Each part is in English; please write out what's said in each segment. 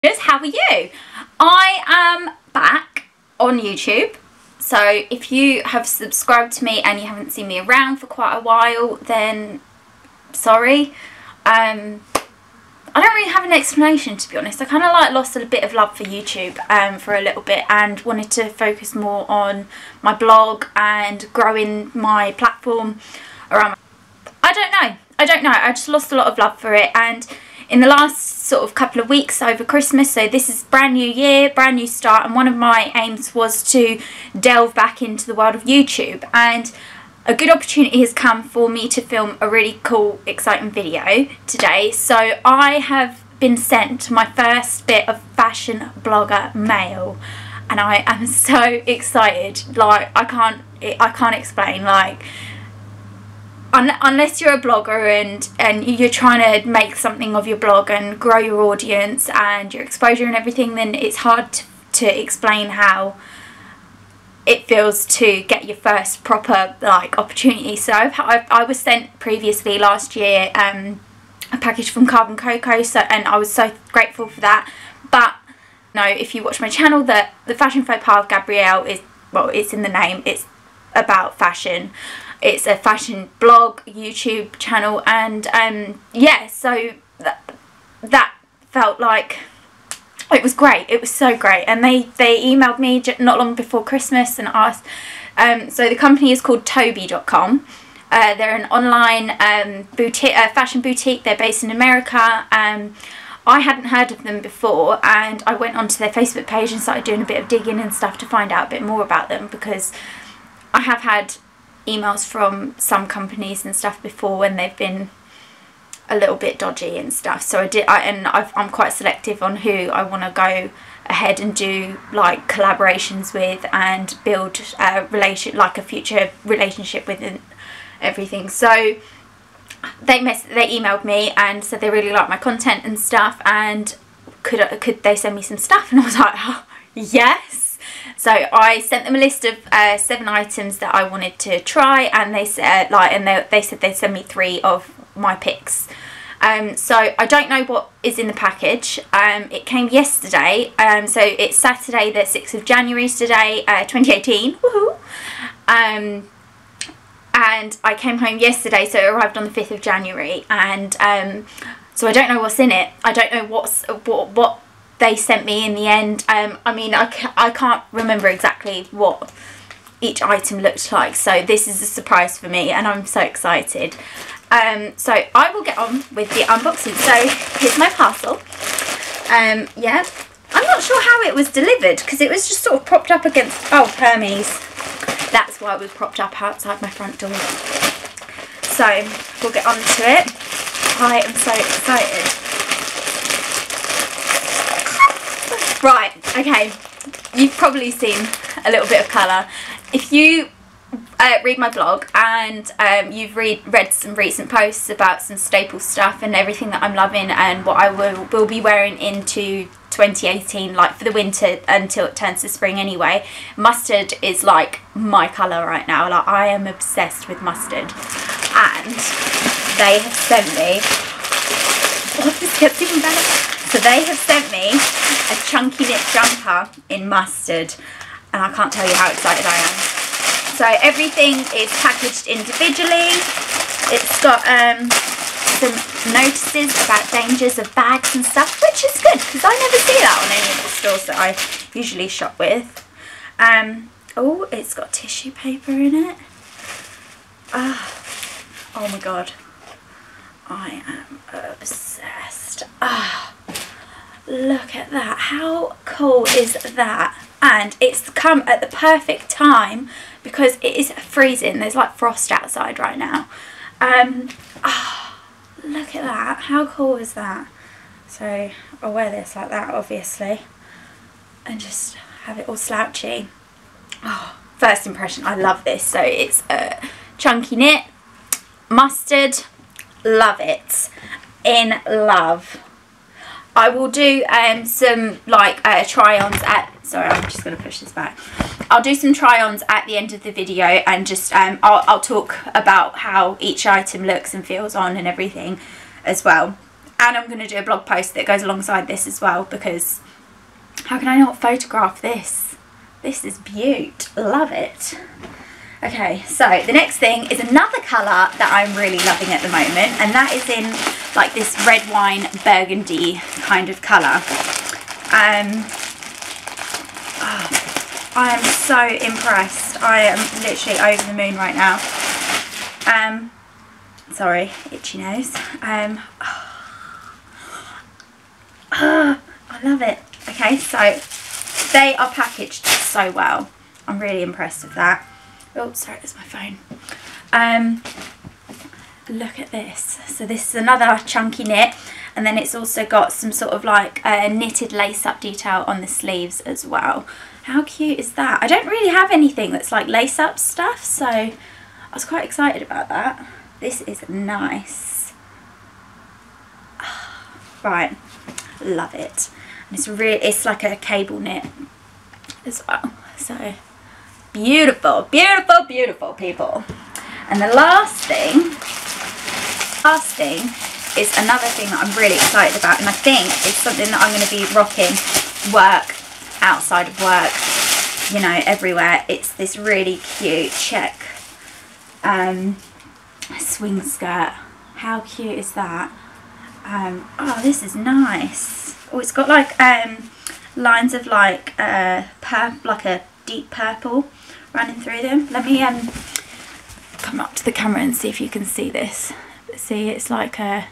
How are you? I am back on YouTube, so if you have subscribed to me and you haven't seen me around for quite a while, then sorry. I don't really have an explanation, to be honest. I kind of lost a bit of love for YouTube for a little bit and wanted to focus more on my blog and growing my platform around. I don't know, I just lost a lot of love for it, and in the last sort of couple of weeks over Christmas, so this is brand new year, brand new start, and one of my aims was to delve back into the world of YouTube, and a good opportunity has come for me to film a really cool, exciting video today. So I have been sent my first bit of fashion blogger mail, and I am so excited. Like, I can't explain. Like, unless you're a blogger and you're trying to make something of your blog and grow your audience and your exposure and everything, then it's hard to explain how it feels to get your first proper opportunity. So I was sent previously last year a package from Carbon Cocoa, and I was so grateful for that. But no, if you watch my channel, the Fashion Faux Pas of Gabrielle is, well, it's in the name, it's about fashion. It's a fashion blog, YouTube channel, and yeah, so that felt like it was great. It was so great, and they emailed me not long before Christmas and asked. So the company is called TOBI.com. They're an online boutique, fashion boutique. They're based in America. I hadn't heard of them before, and I went onto their Facebook page and started doing a bit of digging and stuff to find out a bit more about them, because I have had emails from some companies and stuff before when they've been a little bit dodgy and stuff. So I'm quite selective on who I want to go ahead and do collaborations with and build a future relationship with and everything. So they emailed me and said they really liked my content and stuff, and could they send me some stuff, and I was like, oh, yes. So I sent them a list of 7 items that I wanted to try, and they said they said they'd send me 3 of my picks. So I don't know what is in the package. It came yesterday, so it's Saturday the 6th of January today, 2018. Woohoo! And I came home yesterday, so it arrived on the 5th of January, and so I don't know what's in it. I don't know what they sent me in the end. I mean, I can't remember exactly what each item looked like, so this is a surprise for me, and I'm so excited. So I will get on with the unboxing. So here's my parcel. Yeah, I'm not sure how it was delivered, because it was just sort of propped up against, oh, Hermes. That's why it was propped up outside my front door. So we'll get on to it. I am so excited. Right, okay, you've probably seen a little bit of colour. If you read my blog and you've read some recent posts about some staple stuff and everything that I'm loving and what I will be wearing into 2018, for the winter until it turns to spring anyway, mustard is my colour right now. I am obsessed with mustard, and they have sent me, oh, this gets even better. So they have sent me a chunky knit jumper in mustard, and I can't tell you how excited I am. So everything is packaged individually. It's got some notices about dangers of bags and stuff, which is good, because I never see that on any of the stores that I usually shop with. Oh, it's got tissue paper in it. Oh my god. I am obsessed. Look at that. How cool is that? And it's come at the perfect time, because it is freezing. There's frost outside right now. Look at that. How cool is that? So I'll wear this like that, obviously, and just have it all slouchy. Oh, first impression, I love this. So it's a chunky knit, mustard, love it, in love. I will do some try-ons at, sorry, I'm just going to push this back. I'll do some try-ons at the end of the video, and just I'll talk about how each item looks and feels on and everything as well. And I'm going to do a blog post that goes alongside this as well, because how can I not photograph this? This is beaut. Love it. Okay, so the next thing is another colour that I'm really loving at the moment, and that is in like this red wine burgundy kind of colour. I am so impressed. I am literally over the moon right now. Sorry, itchy nose. I love it. Okay, so they are packaged so well. I'm really impressed with that. Oh, sorry, that's my phone. Look at this. So this is another chunky knit, and then it's also got some sort of like a knitted lace-up detail on the sleeves as well. How cute is that? I don't really have anything that's like lace-up stuff, so I was quite excited about that. This is nice. Right, love it. And it's like a cable knit as well. So beautiful, beautiful, beautiful, people. And the last thing is another thing that I'm really excited about, and I think it's something that I'm going to be rocking work, outside of work, you know, everywhere. It's this really cute check swing skirt. How cute is that? Oh, this is nice. Oh, it's got like lines of like like a deep purple running through them. Let me come up to the camera and see if you can see this. See, it's like a,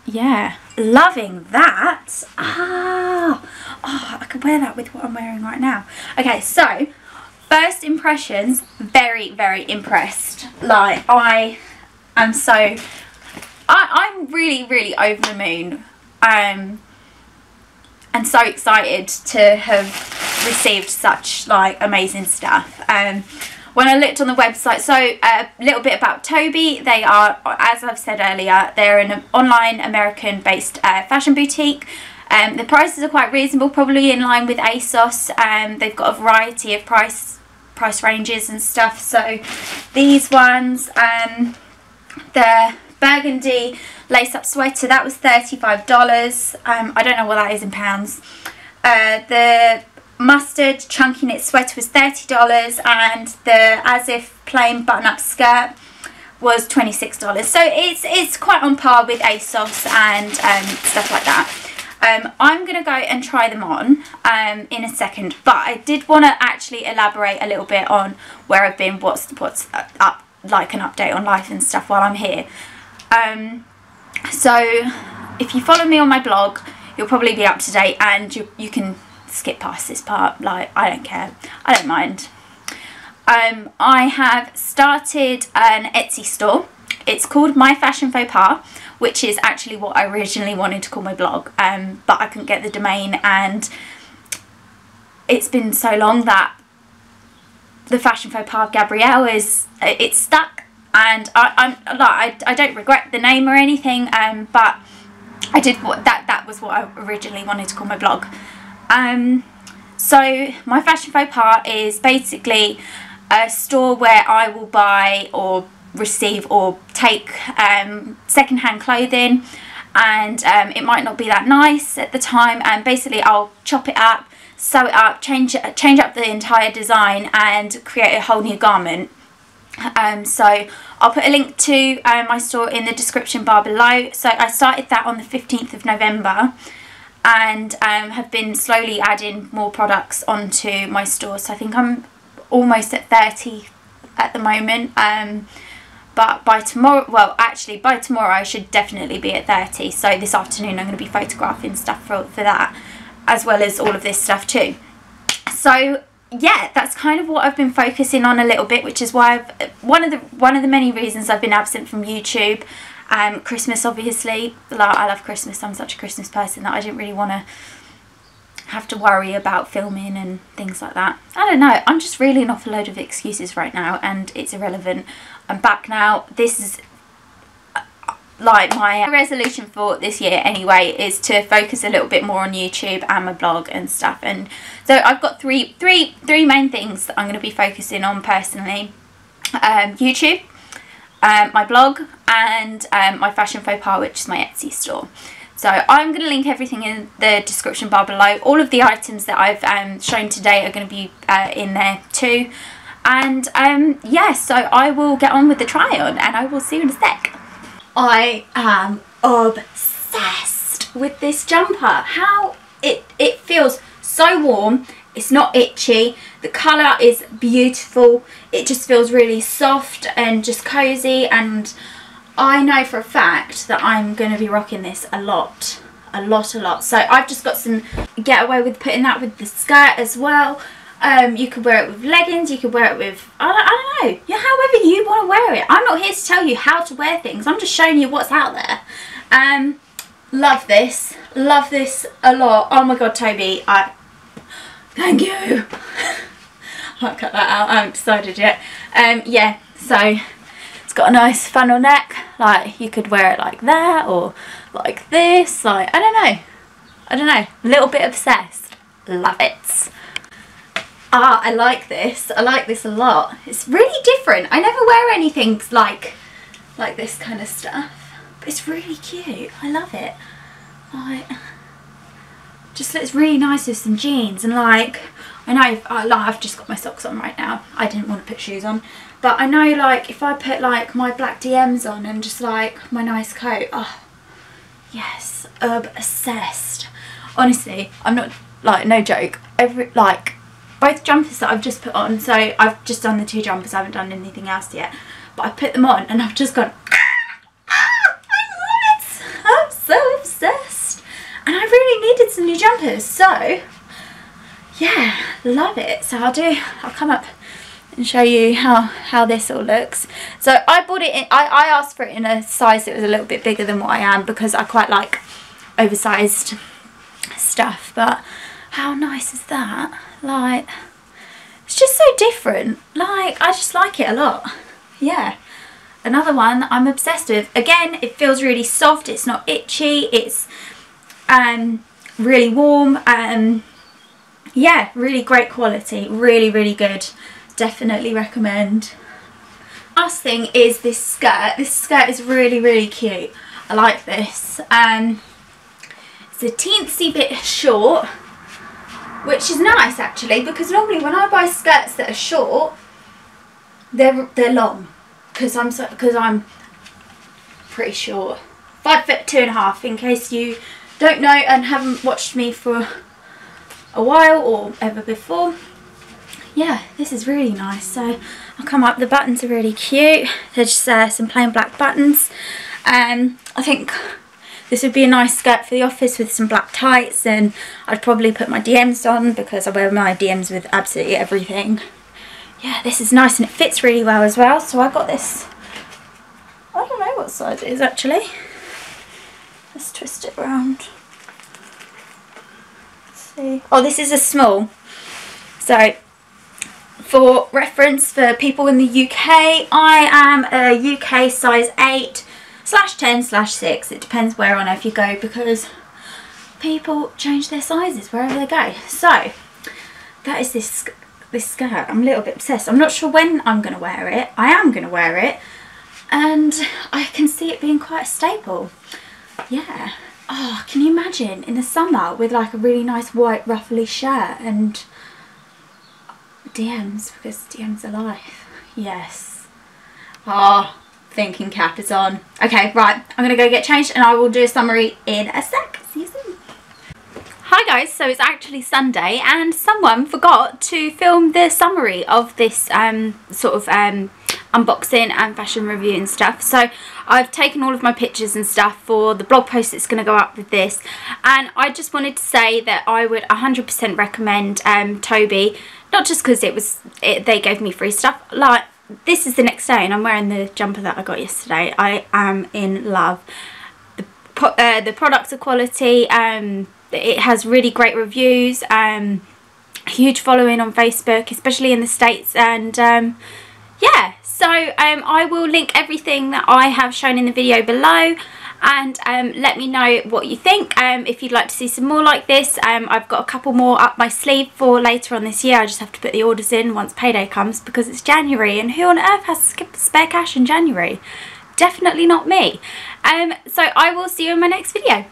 yeah, loving that. Oh, I could wear that with what I'm wearing right now. Okay, so first impressions, very, very impressed. Like, I'm really, really over the moon, and so excited to have received such like amazing stuff. When I looked on the website, so a little bit about TOBI. They are, as I've said earlier, they're an online American-based fashion boutique. The prices are quite reasonable, probably in line with ASOS. They've got a variety of price ranges and stuff. So these ones, the burgundy lace-up sweater, that was $35. I don't know what that is in pounds. The mustard chunky knit sweater was $30, and the as if plain button-up skirt was $26. So it's quite on par with ASOS and stuff like that. I'm gonna go and try them on in a second, but I did want to actually elaborate a little bit on where I've been, what's up, like an update on life and stuff while I'm here. So if you follow me on my blog, you'll probably be up to date, and you can skip past this part. Like, I don't care, I don't mind. I have started an Etsy store. It's called My Fashion Faux Pas, which is actually what I originally wanted to call my blog, but I couldn't get the domain, and it's been so long that the Fashion Faux Pas Gabrielle it's stuck, and I don't regret the name or anything, but I did that was what I originally wanted to call my blog. So My Fashion Faux Pas is basically a store where I will buy or receive or take second-hand clothing, and it might not be that nice at the time, and basically I'll chop it up, sew it up, change up the entire design and create a whole new garment. So I'll put a link to my store in the description bar below. So I started that on the 15th of November, and have been slowly adding more products onto my store. So I think I'm almost at 30 at the moment, but by tomorrow, well actually by tomorrow I should definitely be at 30. So this afternoon I'm going to be photographing stuff for that, as well as all of this stuff too. So yeah, that's kind of what I've been focusing on a little bit, which is why one of the many reasons I've been absent from YouTube. Christmas, obviously, like, I love Christmas. I'm such a Christmas person that I didn't really want to have to worry about filming and things like that. I don't know, I'm just reeling off a load of excuses right now, and it's irrelevant. I'm back now. This is like my resolution for this year anyway, is to focus a little bit more on YouTube and my blog and stuff. And so I've got three main things that I'm going to be focusing on personally. YouTube, my blog and my fashion faux pas, which is my Etsy store. So I'm going to link everything in the description bar below. All of the items that I've shown today are going to be in there too. And yeah, so I will get on with the try on and I will see you in a sec. I am obsessed with this jumper. How it feels so warm. It's not itchy. The colour is beautiful. It just feels really soft and just cozy, and I know for a fact that I'm going to be rocking this a lot. So I've just got some get away with putting that with the skirt as well. You could wear it with leggings, you could wear it with, I don't know, yeah, however you want to wear it. I'm not here to tell you how to wear things. I'm just showing you what's out there. Love this a lot. Oh my god, Toby, thank you. I'll cut that out, I haven't decided yet. Yeah, so it's got a nice funnel neck. Like, you could wear it like that or like this. Like, I don't know, a little bit obsessed. Love it. I like this. I like this a lot. It's really different. I never wear anything like this kind of stuff. But it's really cute. I love it. Like, just looks really nice with some jeans. And like, I know I've just got my socks on right now. I didn't want to put shoes on. But I know, like, if I put like my black DMs on and just like my nice coat. Oh, yes. Obsessed. Honestly, I'm not, like, no joke. Both jumpers that I've just put on, so I've just done the 2 jumpers, I haven't done anything else yet, but I put them on and I've just gone, I love it, I'm so obsessed, and I really needed some new jumpers, so yeah, love it. So I'll come up and show you how this all looks. So I bought it in, I asked for it in a size that was a little bit bigger than what I am, because I quite like oversized stuff, but how nice is that? Like, it's just so different. Like, I just like it a lot. Yeah. Another one that I'm obsessed with. Again, it feels really soft. It's not itchy. It's really warm. Yeah, really great quality. Really, really good. Definitely recommend. Last thing is this skirt. This skirt is really, really cute. I like this. It's a teensy bit short, which is nice actually, because normally when I buy skirts that are short, they're long, because I'm pretty short, 5'2½", in case you don't know and haven't watched me for a while or ever before. Yeah, this is really nice. So I'll come up. The buttons are really cute. They're just some plain black buttons. I think this would be a nice skirt for the office with some black tights, and I'd probably put my DMs on because I wear my DMs with absolutely everything. Yeah, this is nice and it fits really well as well. So I got this, I don't know what size it is actually. Let's twist it around. Let's see. Oh, this is a small. So for reference for people in the UK, I am a UK size 8/10/6. It depends where on earth you go, because people change their sizes wherever they go. So that is this skirt. I'm a little bit obsessed. I'm not sure when I'm going to wear it. I am going to wear it, and I can see it being quite a staple. Yeah. Oh, can you imagine in the summer with like a really nice white ruffly shirt and DMs, because DMs are life. Yes. Oh, thinking cap is on. Okay, right, I'm gonna go get changed and I will do a summary in a sec. See you soon. Hi guys, so it's actually Sunday and someone forgot to film the summary of this unboxing and fashion review and stuff. So I've taken all of my pictures and stuff for the blog post that's going to go up with this, and I just wanted to say that I would 100% recommend TOBI, not just because they gave me free stuff. Like, this is the next day and I'm wearing the jumper that I got yesterday. I am in love. The products are quality. It has really great reviews. Huge following on Facebook, especially in the States, and yeah. So I will link everything that I have shown in the video below, and let me know what you think. If you'd like to see some more like this, I've got a couple more up my sleeve for later on this year. I just have to put the orders in once payday comes, because it's January, and who on earth has spare cash in January? Definitely not me. So I will see you in my next video.